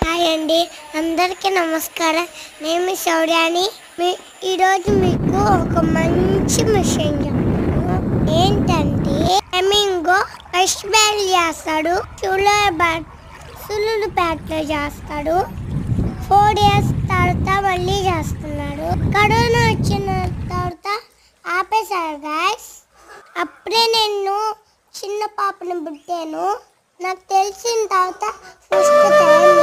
Hi అండి, అందరికీ నమస్కారం. నేను మీ శౌర్యాని. ఈరోజు మీకు ఒక మంచి విషయం చెప్తాను. ఏంటంటే ఫ్లెమింగో ఫెస్టివల్ చేస్తాడు, సులువుపేటలో చేస్తాడు. 4 days తర్వాత మళ్ళీ చేస్తున్నాడు. కరోనా వచ్చిన తర్వాత ఆపేశారు గాయస్. అప్పుడే నేను చిన్న పాపను పుట్టాను. నాకు తెలిసిన తర్వాత ఫస్ట్ టైం